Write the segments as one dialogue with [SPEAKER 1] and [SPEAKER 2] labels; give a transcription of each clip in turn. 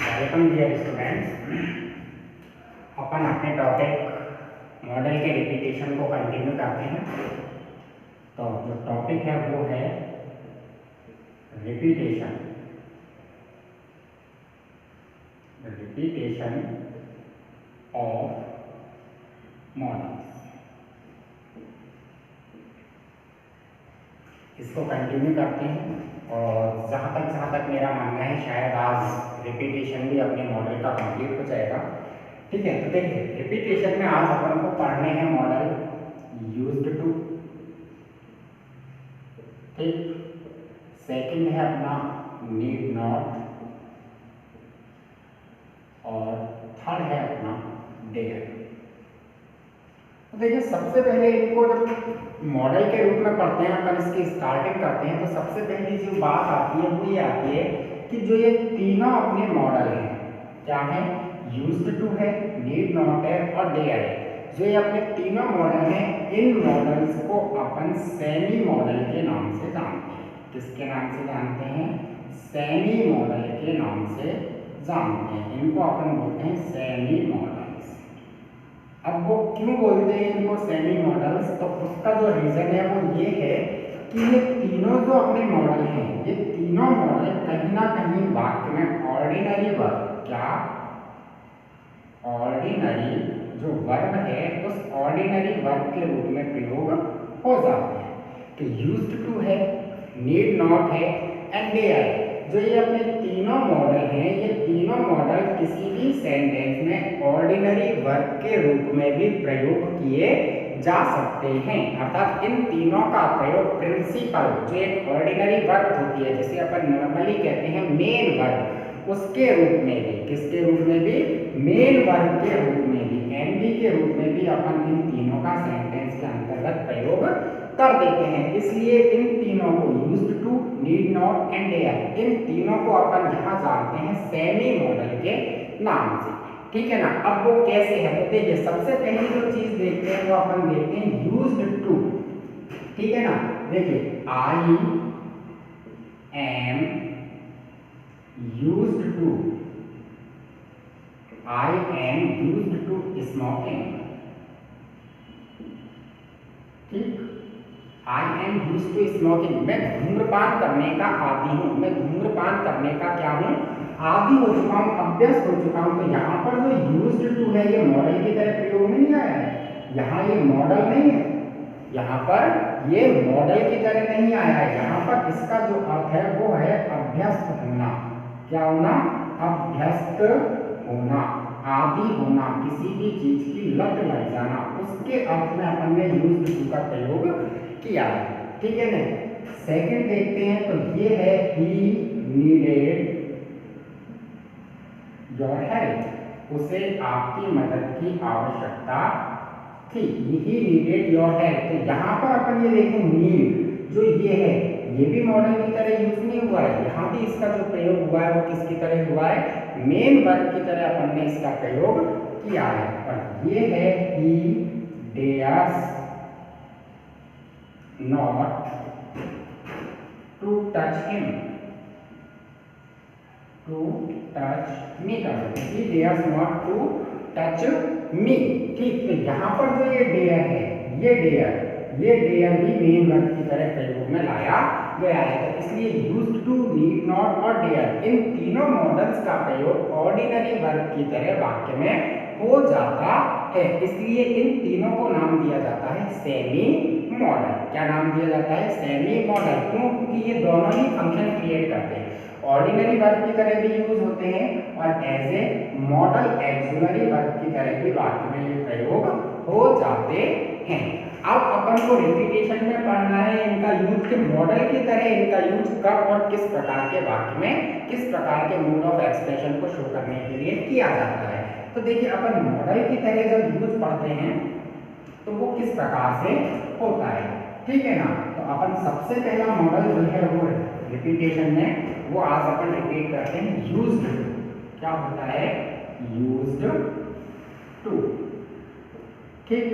[SPEAKER 1] Welcome dear students. अपन अपने topic modal के रिपीटेशन को कंटिन्यू करते हैं। तो जो टॉपिक है वो है रिपीटेशन ऑफ मॉडल्स। इसको कंटिन्यू करते हैं और जहाँ तक मेरा मानना है शायद आज रिपीटेशन भी अपने मॉडल का कंप्लीट हो जाएगा। ठीक है, तो देखिए रिपीटेशन में आज अपन को पढ़ने हैं मॉडल यूज्ड टू। ठीक, सेकंड है अपना नीड नॉट और थर्ड है अपना डेयर। तो देखिए सबसे पहले इनको जब मॉडल के रूप में पढ़ते हैं, अपन इसकी स्टार्टिंग करते हैं, तो सबसे पहली जो बात आती है वो ये आती है कि जो ये तीनों अपने मॉडल हैं, क्या है, यूज्ड टू है, नीड नॉट है और डेयर है। जो ये अपने तीनों मॉडल हैं, इन मॉडल्स को अपन सेमी मॉडल के नाम से जानते हैं। किसके नाम से जानते हैं? सेमी मॉडल के नाम से जानते हैं। इनको अपन बोलते हैं सेमी मॉडल्स। अब वो क्यों बोलते हैं इनको सेमी मॉडल्स? तो उसका जो रीजन है वो ये है कि ये तीनों जो अपने मॉडल हैं, ये तीनों मॉडल कहीं ना कहीं वाक्य में ऑर्डिनरी वर्ब, क्या ऑर्डिनरी जो वर्ब है उस ऑर्डिनरी वर्ब के रूप में प्रयोग हो जाते हैं। तो यूज्ड टू है, नीड नॉट है एंड डेयर है। जो ये अपने तीनों मॉडल हैं, ये तीनों मॉडल किसी भी सेंटेंस में ऑर्डिनरी वर्ब के रूप में भी प्रयोग किए जा सकते हैं। अर्थात इन तीनों का प्रयोग प्रिंसिपल जो एक ऑर्डिनरी वर्ब होती है, जिसे अपन नॉर्मली कहते हैं मेन वर्ब, उसके रूप में भी, किसके रूप में भी, मेन वर्ब के रूप में भी, एमवी के रूप में भी अपन इन तीनों का सेंटेंस के अंतर्गत प्रयोग कर देते हैं। इसलिए इन तीनों को used to, need not and dare, इन तीनों को अपन यहाँ जानते हैं सेमी मॉडल के नाम से। ठीक है ना। अब वो कैसे है तो देखिए सबसे पहली जो चीज देखते हैं वो अपन देखते हैं यूज्ड टू। ठीक है ना। देखिए I am used to, I am used to smoking. ठीक, I am used to smoking, मैं धूम्रपान करने का आदी हूँ, मैं धूम्रपान करने का क्या हूँ, आदी हो चुका हूँ, अभ्यस्त हो चुका हूँ। तो यहाँ पर जो यूज्ड टू है ये मॉडल की तरह प्रयोग में नहीं आया है, यहाँ ये मॉडल नहीं है, यहाँ पर ये मॉडल की तरह नहीं आया है। यहाँ पर इसका जो अर्थ है वो है अभ्यस्त होना। क्या होना? अभ्यस्त होना, आदी होना, किसी भी चीज की लत लग जाना, उसके अर्थ में अपन ने यूज्ड टू का प्रयोग किया है। ठीक है ना। सेकंड देखते हैं तो ये है ही नीडेड योर हेल्प, उसे आपकी मदद की आवश्यकता थी। He needed your help. तो यहाँ पर अपन ये देखें नीड जो ये है ये भी मॉडल की तरह यूज नहीं हुआ है, यहाँ भी इसका जो प्रयोग हुआ है वो किसकी तरह हुआ है? मेन वर्ब की तरह अपन ने इसका प्रयोग किया है। और ये है he dares not to touch him, to touch me कर दो, he dares not to touch me। ठीक, तो यहाँ पर जो ये डेयर है, ये डेयर भी मेन वर्ब की तरह प्रयोग में लाया गया है। तो इसलिए यूज्ड टू, नीड नॉट और डेयर, इन तीनों मॉडल्स का प्रयोग ऑर्डिनरी वर्ब की तरह वाक्य में हो जाता है। इसलिए इन तीनों को नाम दिया जाता है सेमी मॉडल। क्या नाम दिया जाता है? Semi model. क्यों? क्योंकि ये दोनों ही फंक्शन क्रिएट करते हैं, ऑर्डिनरी वर्ब की तरह भी यूज होते हैं और as a modal auxiliary verb की तरह भी वाक्य में ये प्रयोग हो जाते हैं। अब अपन को रिपीटेशन में पढ़ना है इनका यूज के मॉडल की तरह, इनका यूज कब और किस प्रकार के वाक्य में, किस प्रकार के मोड ऑफ एक्सप्रेशन को शो करने के लिए किया जाता है। तो देखिए अपन मॉडल की तरह जब यूज पढ़ते हैं तो वो किस प्रकार से होता है। ठीक है ना। तो अपन सबसे पहला मॉडल जो है वो रिपीटेशन में वो आज अपन रिपीट करते हैं यूज्ड टू। क्या होता है? Used to. ठीक,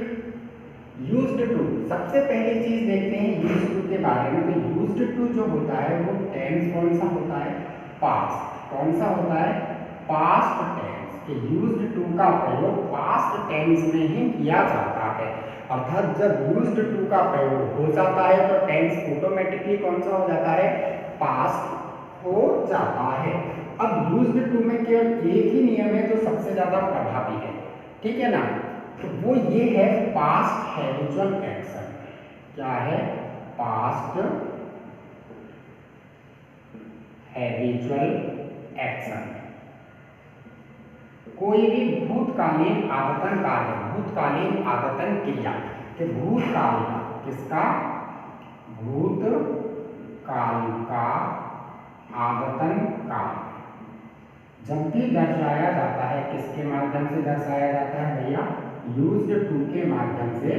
[SPEAKER 1] यूज्ड टू सबसे पहली चीज देखते हैं यूज्ड टू के बारे में। तो यूज्ड टू जो होता है वो टेंस कौन सा होता है, पास्ट। कौन सा होता है, पास्ट टेंस। कि यूज्ड टू का प्रयोग पास्ट टेंस में ही किया जाता है। अर्थात जब यूज्ड टू का प्रयोग हो जाता है तो टेंस ऑटोमेटिकली कौन सा हो जाता है, पास्ट हो जाता है। अब यूज्ड टू में केवल एक ही नियम है जो सबसे ज्यादा प्रभावी है, ठीक है ना, तो वो ये है पास्ट हैबिचुअल एक्शन। क्या है, पास्ट हैबिचुअल एक्शन। कोई भी भूतकालीन आदतन कार्य, भूतकालीन आदतन क्रिया, कि भूतकाल का, किसका, भूतकाल का आदतन कार्य जब भी दर्शाया जाता है, किसके माध्यम से दर्शाया जाता है भैया, यूज्ड टू के माध्यम से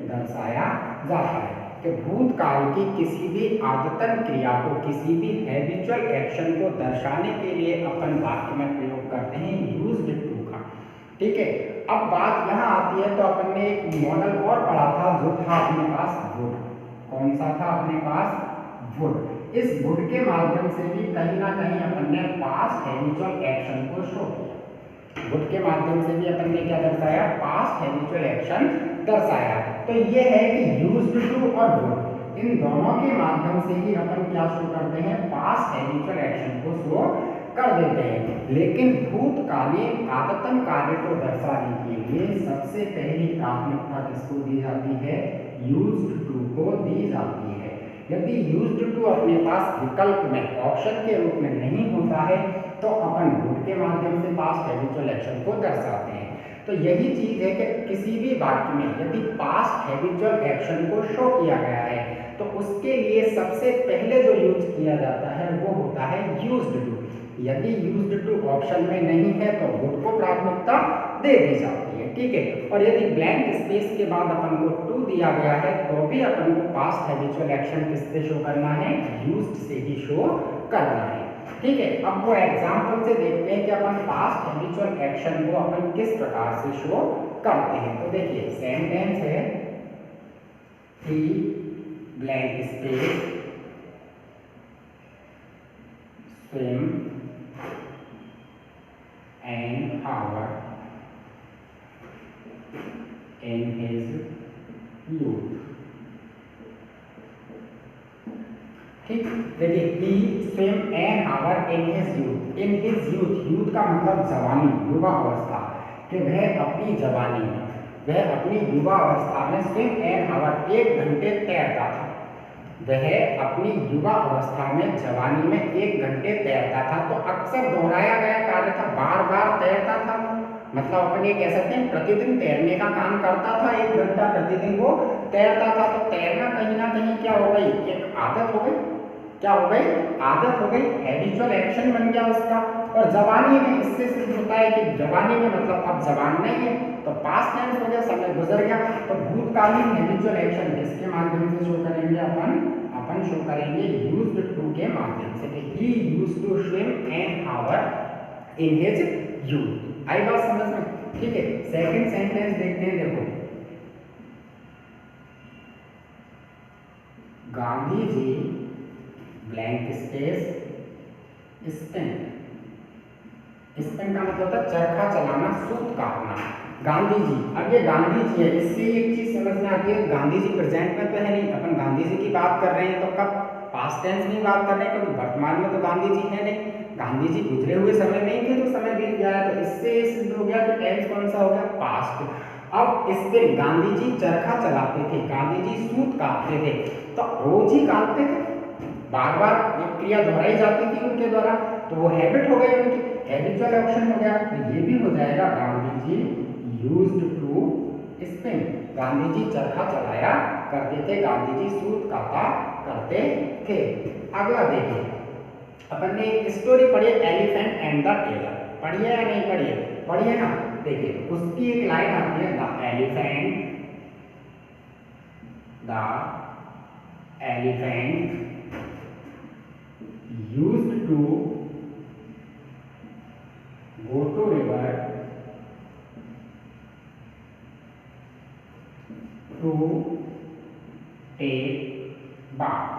[SPEAKER 1] दर्शाया जाता है। कि भूतकाल की किसी भी आदतन क्रिया को, किसी भी हैबिचुअल एक्शन को दर्शाने के लिए अपन वाक्य में प्रयोग करते हैं यूज्ड टू का, ठीक है। अब बात यहाँ आती है, तो अपन ने एक मॉडल और पढ़ा था जो था अपने पास वुड। कौन सा था अपने पास, वुड। इस वुड के माध्यम से भी कहीं ना कहीं अपन ने पास्ट हैबिचुअल एक्शन को शो किया। वुड के माध्यम से भी अपन ने क्या दर्शाया, पास्ट हैबिचुअल एक्शन दर्शाया। तो ये है कि यूज्ड टू और वुड, इन दोनों के माध्यम से ही अपन क्या शो करते हैं, पास्ट हैबिचुअल एक्शन को शो कर देते हैं। लेकिन भूतकालीन आदतन कार्य को दर्शाने के लिए सबसे पहली प्राथमिकता किसको दी जाती है, यूज्ड टू को दी जाती है। यदि यूज्ड टू अपने पास विकल्प में, ऑप्शन के रूप में नहीं होता है, तो अपन वुड के माध्यम से पास्ट हैबिचुअल एक्शन को दर्शाते हैं। तो यही चीज है कि किसी भी वाक्य में यदि पास्ट हैबिचुअल एक्शन को शो किया गया है तो उसके लिए सबसे पहले जो यूज किया जाता है वो होता है यूज्ड टू। यदि यूज्ड टू ऑप्शन में नहीं है तो वुड को प्राथमिकता दे दी जाती है, ठीक है। और यदि ब्लैंक स्पेस के बाद अपन को टू दिया गया है तो भी अपन को पास्ट हैबिचुअल एक्शन किससे शो करना है, यूज्ड से ही शो करना है, ठीक है। अब वो एग्जांपल से देखते हैं कि अपन पास्ट हैबिचुअल एक्शन को अपन किस प्रकार से शो करते हैं। तो देखिए सेंटेंस है, he blank space swim and Howard in his youth, ठीक। देखिए he swim and hover in his youth, in his youth, youth का मतलब जवानी, युवा अवस्था, कि वह अपनी जवानी में, वह अपनी युवा अवस्था में स्विम एंड हावर 1 घंटे तैरता था। वह अपनी युवा अवस्था में, जवानी में 1 घंटे तैरता था। तो अक्सर दोहराया गया कार्य था, बार बार तैरता था, मतलब अपन ये कह सकते हैं प्रतिदिन तैरने का काम करता था, 1 घंटा प्रतिदिन वो तैरता था। तो तैरना कहीं ना कहीं क्या हो गई, एक आदत हो गई, क्या हो गई, आदत हो गई, हैबिचुअल एक्शन बन गया उसका। और जवानी में इससे सिद्ध होता है कि जवानी में मतलब अब जवान नहीं है तो पास्ट टेंस हो गया, समय गुजर गया। तो भूतकालीन हैबिचुअल एक्शन किसके माध्यम से शो करेंगे, अपन शो करेंगे यूज्ड टू के माध्यम से। He used to swim and hover in his youth. आई बात समझ में, ठीक है। सेकंड सेंटेंस देखते हैं, देखो Gandhi ji blank space Spain, Spain का मतलब था चरखा चलाना, सूत काटना। गांधी जी, अब ये गांधी जी है, इससे एक चीज समझ में आती है, गांधी जी प्रेजेंट में तो है नहीं, अपन गांधी जी की बात कर रहे हैं तो कब, पास्ट टेंस में बात कर रहे हैं, क्योंकि वर्तमान में तो गांधी जी है नहीं, गांधी जी गुजरे हुए समय में ही थे, तो समय बीत गया है। तो इससे सिद्ध हो गया कि टेंस कौन सा हो गया, पास्ट। अब इससे गांधी जी चरखा चलाते थे, गांधी जी सूत काटते थे, तो रोज ही काटते थे, बार बार एक क्रिया दोहराई जाती थी उनके द्वारा, तो वो हैबिट हो गई उनकी, हैबिचुअल एक्शन हो गया। तो ये भी हो जाएगा Gandhi ji used to spin, Gandhi ji चरखा चलाया करते थे, गांधी जी सूत काटा करते थे। अगला देखिए, अपन ने एक स्टोरी पढ़ी एलिफेंट एंड द टेलर, पढ़ी है या नहीं पढ़ी है, पढ़ी है ना। देखिए उसकी एक लाइन आती है, the elephant used to go to river to take bath,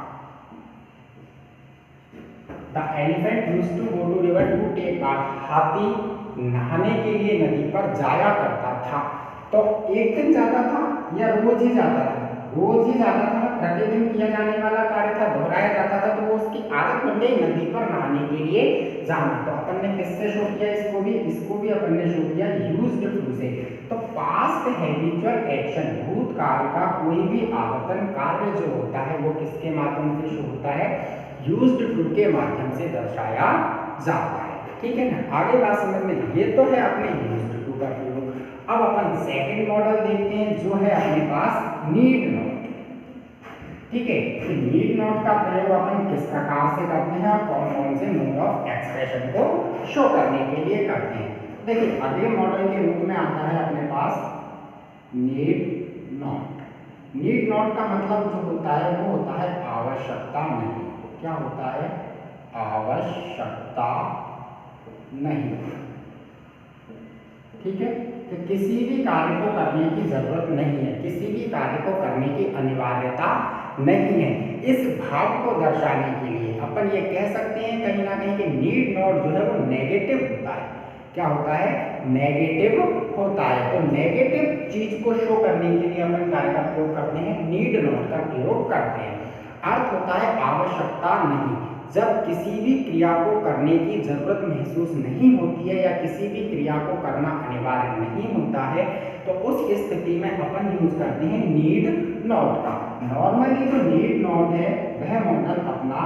[SPEAKER 1] the elephant used to go to river to take bath. हाथी नहाने के लिए नदी पर जाया करता था। तो एक दिन जाता था या रोज ही जाता था? रोज ही जाता था, प्रतिदिन किया जाने वाला कार्य था, दोहराया जाता था, तो वो उसकी आदत बन गई नदी पर नहाने के लिए जाना। तो अपन ने किससे शो किया? इसको भी अपन ने शो किया यूज्ड टू से। तो पास्ट हैबिचुअल एक्शन, भूतकाल का कोई भी आवर्तन कार्य जो होता है वो किसके माध्यम से शो होता है? यूज्ड टू के माध्यम से दर्शाया जाता है। ठीक है ना, आगे बात समझ में। ये तो है अपने यूज्ड टू का प्रयोग। अब अपन सेकंड मॉडल देखते हैं जो है अपने पास नीड नॉट। ठीक है, तो नीड नॉट का प्रयोग अपन किस प्रकार से करते हैं और कौन कौन से मोड ऑफ एक्सप्रेशन को शो करने के लिए करते हैं? देखिए, अगले मॉडल के रूप में आता है अपने पास नीड नॉट। नीड नॉट का मतलब जो होता है वो होता है आवश्यकता नहीं। क्या होता है? आवश्यकता नहीं। ठीक है, तो किसी भी कार्य को करने की जरूरत नहीं है, किसी भी कार्य को करने की अनिवार्यता नहीं है। इस भाव को दर्शाने के लिए अपन ये कह सकते हैं कहीं ना कहीं कि नीड नॉट जो है वो नेगेटिव होता है। क्या होता है? नेगेटिव होता है। तो नेगेटिव चीज को शो करने के लिए अपन कार्य का प्रयोग करते हैं, नीड नॉट का प्रयोग करते हैं। अर्थ होता है आवश्यकता नहीं। जब किसी भी क्रिया को करने की जरूरत महसूस नहीं होती है या किसी भी क्रिया को करना अनिवार्य नहीं होता है तो उस स्थिति में अपन यूज करते हैं नीड नॉट का। नॉर्मली जो नीड नॉट है वह मॉडल अपना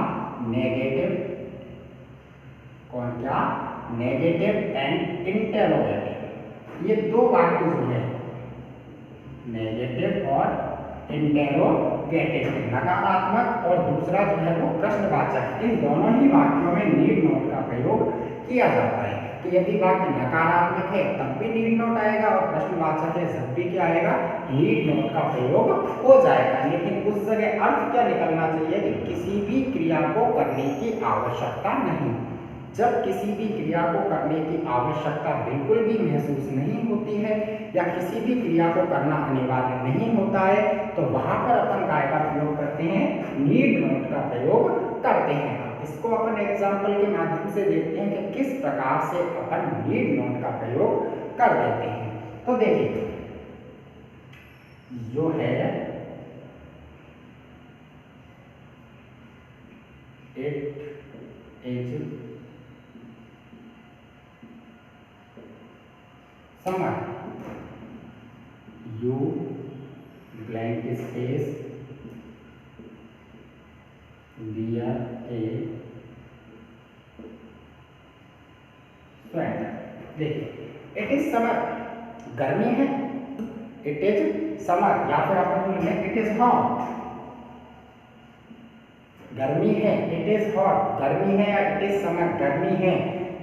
[SPEAKER 1] नेगेटिव, कौन क्या? नेगेटिव एंड इंटेरोगेटिव, ये दो वाक्य जो है नेगेटिव और इंटेरोगेटिव, नकारात्मक और दूसरा जो है वो प्रश्नवाचक, इन दोनों ही वाक्यों में नीड नॉट का प्रयोग किया जाता है। कि यदि वाक्य नकारात्मक है तब भी नीड नॉट आएगा और प्रश्नवाचक है जब भी क्या आएगा? नीड नॉट का प्रयोग हो जाएगा। लेकिन उस जगह अर्थ क्या निकलना चाहिए कि किसी भी क्रिया को करने की आवश्यकता नहीं। जब किसी भी क्रिया को करने की आवश्यकता बिल्कुल भी महसूस नहीं होती है या किसी भी क्रिया को करना अनिवार्य नहीं होता है तो वहां पर अपन काय का प्रयोग करते हैं? नीड नॉट का प्रयोग करते हैं। इसको अपन एग्जाम्पल के माध्यम से देखते हैं कि किस प्रकार से अपन नीड नॉट का प्रयोग कर देते हैं। तो देखिए, जो है it is summer, you blank space wear A sweater. देखिए, इट इज समर, गर्मी है, इट इज समर, या फिर अपन बोलेंगे इट इज हॉट, गर्मी है, इट इज हॉट, गर्मी है, या इट इज समर, गर्मी है।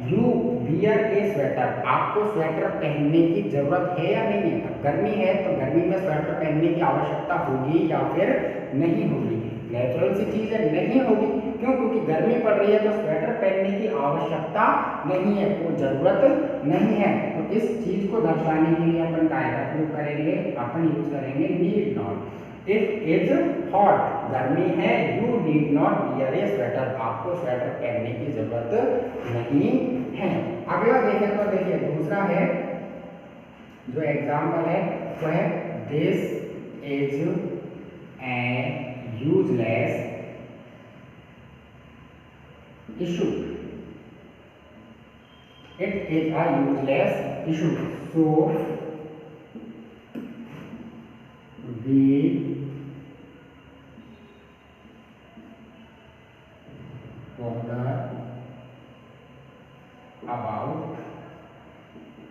[SPEAKER 1] यू वियर ए स्वेटर, आपको स्वेटर पहनने की जरूरत है या नहीं है? गर्मी है तो गर्मी में स्वेटर पहनने की आवश्यकता होगी या फिर नहीं होगी? नेचुरल सी चीज है, नहीं होगी। क्यों? क्योंकि गर्मी पड़ रही है तो स्वेटर पहनने की आवश्यकता नहीं है, वो जरूरत नहीं है। तो इस चीज को दर्शाने के लिए अपन काय का प्रयोग करेंगे? अपन यूज करेंगे need not. It is hot, गर्मी है, you need not wear A sweater, आपको स्वेटर पहनने की जरूरत नहीं है। अगला देखें तो देखिए, दूसरा है जो एग्जाम्पल है वो है this is a useless issue, it is a useless issue, so we bother about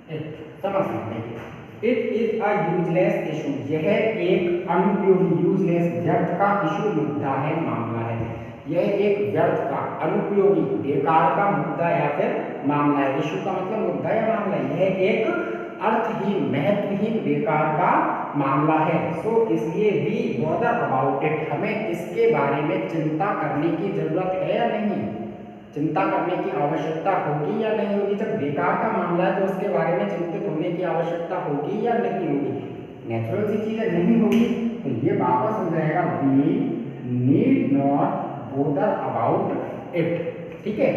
[SPEAKER 1] it। समझना, देखिए, it is a useless issue, यह एक अनुपयोगी, यूजलेस व्यर्थ का इशू मुद्दा है, मामला है। यह एक व्यर्थ का, अनुपयोगी, बेकार का मुद्दा या फिर मामला है। इशू का मतलब मुद्दा या मामला, यह एक अर्थहीन, महत्वहीन, बेकार का मामला है। सो इसलिए वी बॉदर अबाउट इट, हमें इसके बारे में चिंता करने की जरूरत है या नहीं? चिंता करने की आवश्यकता होगी या नहीं होगी? जब बेकार का मामला है तो उसके बारे में चिंतित होने की आवश्यकता होगी या नहीं होगी? नेचुरल सी चीजें नहीं होगी, तो ये वापस हो जाएगा we need not bother about it. ठीक है,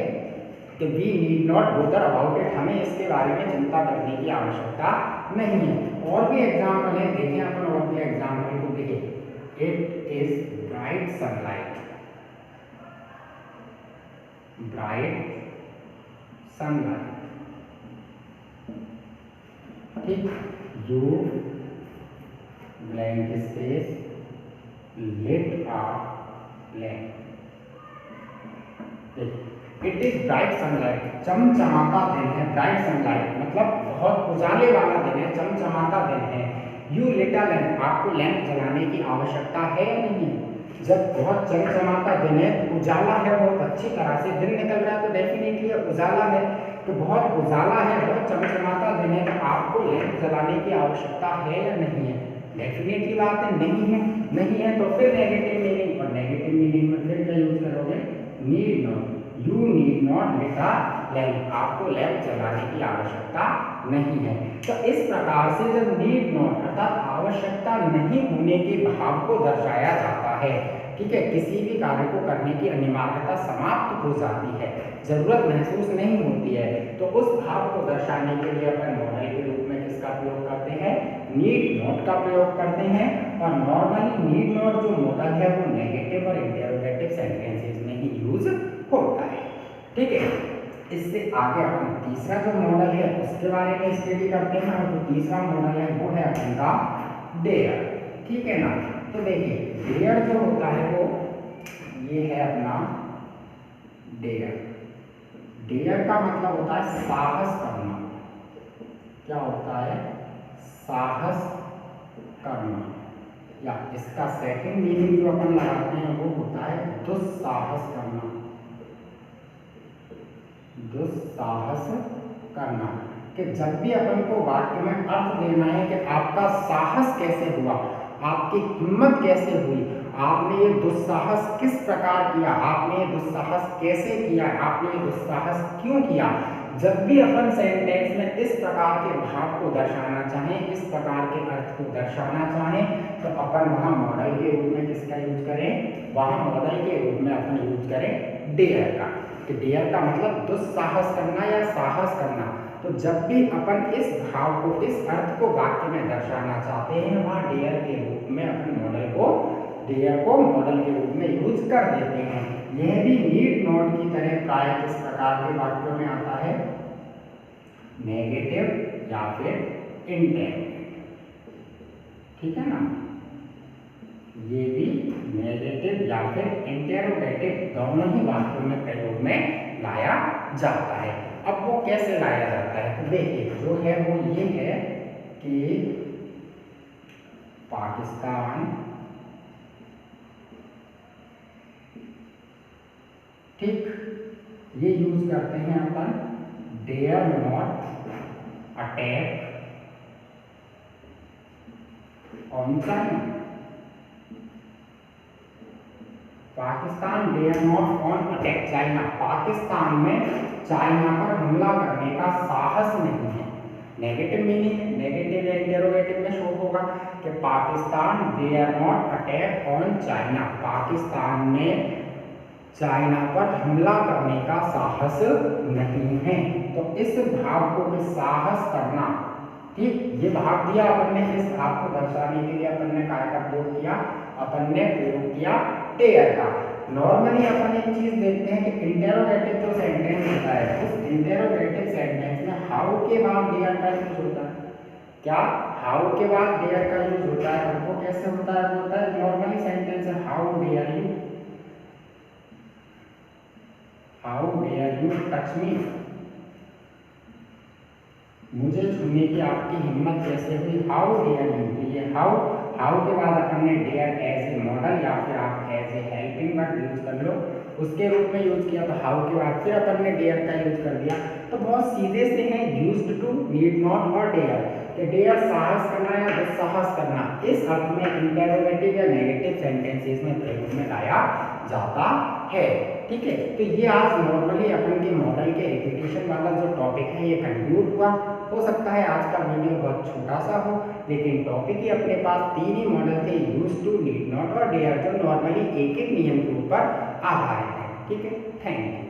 [SPEAKER 1] कि we need not bother about it, हमें इसके बारे में चिंता करने की आवश्यकता नहीं है। और भी एग्जाम्पल है, देखें अपन और भी एग्जाम्पल को देखिए। It is bright sunlight, bright sunlight, ठीक, you blank space lit a lamp. It is bright sunlight, चमचमाता दिन है, ब्राइट सनलाइट मतलब बहुत उजाले वाला दिन है, चमचमाता दिन है। यू लिट अ लैम्प, आपको लैंप जलाने की आवश्यकता है या नहीं? जब बहुत चमचमाता दिन है, उजाला है, बहुत अच्छी तरह से दिन निकल रहा है, तो डेफिनेटली उजाला है, तो बहुत उजाला है, बहुत चमचमाता दिन है, तो आपको लैंप जलाने की आवश्यकता है या नहीं है? डेफिनेटली बात है नहीं है। नहीं है तो फिर नेगेटिव मीनिंग, और नेगेटिव मीनिंग में फिर क्या यूज करोगे? Need not, you need not lit a lamp, आपको लैंप जलाने की आवश्यकता नहीं है। तो इस प्रकार से जब नीड नॉट अर्थात आवश्यकता नहीं होने के भाव को दर्शाया जाता है, ठीक है, किसी भी कार्य को करने की अनिवार्यता समाप्त हो जाती है, जरूरत महसूस नहीं होती है, तो उस भाव को दर्शाने के लिए अपन मॉडल के रूप में किसका प्रयोग करते हैं? नीड नॉट का प्रयोग करते हैं। और नॉर्मली नीड नॉट जो मॉडल है वो नेगेटिव और इंटरोगेटिव सेंटेंसेस में ही यूज होता है, ठीक है। इससे आगे अपन तीसरा जो मॉडल है उसके बारे में स्टडी करते हैं, और जो तीसरा मॉडल है वो है अपन का डेयर, ठीक है ना। तो देखिए डेयर जो होता है वो ये है अपना डेयर। डेयर का मतलब होता है साहस करना। क्या होता है? साहस करना, या इसका सेकंड मीनिंग जो अपन लगाते हैं वो होता है दुस्साहस करना। दुस्साहस करना, कि जब भी अपन को वाक्य में अर्थ देना है कि आपका साहस कैसे हुआ, आपकी हिम्मत कैसे हुई, आपने ये दुस्साहस किस प्रकार किया, आपने ये दुस्साहस कैसे किया, आपने ये दुस्साहस क्यों किया, जब भी अपन सेंटेंस में इस प्रकार के भाव को दर्शाना चाहें, इस प्रकार के अर्थ को दर्शाना चाहें, तो अपन वहां मॉडल के रूप में किसका यूज करें? वहां मॉडल के रूप में अपन यूज करें डेयर का। कि डेयर का मतलब दुस्साहस करना या साहस करना। तो जब भी अपन इस भाव को, इस अर्थ को वाक्य में दर्शाना चाहते हैं, वहां डेयर के रूप में अपन मॉडल को, डेयर को मॉडल के रूप में यूज कर देते हैं। यह भी नीड नॉट की तरह प्राय किस प्रकार के वाक्यों में आता है? नेगेटिव या फिर इंटेरोगेटिव, ठीक है ना। ये भी नेगेटिव या फिर इंटेरोगेटिव दोनों ही वाक्यों में प्रयोग में लाया जाता है। अब वो कैसे लाया जाता है? तो देखिए जो है वो ये है कि पाकिस्तान, ठीक, ये यूज करते हैं अपन dare not attack on China. Pakistan dare not on attack China, Pakistan में चाइना पर हमला करने का साहस नहीं है। नेगेटिव मीनिंग है, नेगेटिव इंटरोगेटिव में शो होगा कि Pakistan dare not attack on China, Pakistan में चाइना पर हमला करने का साहस नहीं है। तो इस भाव को भी साहस करना, ठीक, ये भाव दिया अपन ने, इस भाव को दर्शाने के लिए अपन ने काय का प्रयोग किया? अपन ने प्रयोग किया डेयर का। नॉर्मली अपन एक चीज देखते हैं कि इंटरोगेटिव जो सेंटेंस होता है, उस इंटरोगेटिव सेंटेंस में हाउ के बाद डेयर का यूज होता है। क्या हाउ के बाद डेयर का यूज होता है? और वो कैसे होता है? होता है नॉर्मली सेंटेंस है how dare you, how dare you touch me, मुझे छूने की आपकी हिम्मत कैसे हुई? How dare you. ये हाउ के बाद अपन ने डेयर एज ए मॉडल या फिर आप as a helping word use कर लो, उसके रूप में यूज किया। तो हाउ के बाद फिर अपन ने डेयर का यूज कर दिया। तो बहुत सीधे से है यूज्ड टू, नीड नॉट और डेयर। डेयर साहस करना या दुस्साहस करना, इस अर्थ में इंटरोगेटिव या नेगेटिव सेंटेंसेस में प्रयोग में लाया जाता है, ठीक है। तो ये आज नॉर्मली अपन के मॉडल के रिपीटेशन वाला जो टॉपिक है ये कंक्लूड हुआ। हो सकता है आज का वीडियो बहुत छोटा सा हो, लेकिन टॉपिक ही अपने पास 3 ही मॉडल थे, यूज टू, नीड नॉट और डेयर, जो नॉर्मली एक एक नियम के ऊपर आधारित है, ठीक है। Thank you.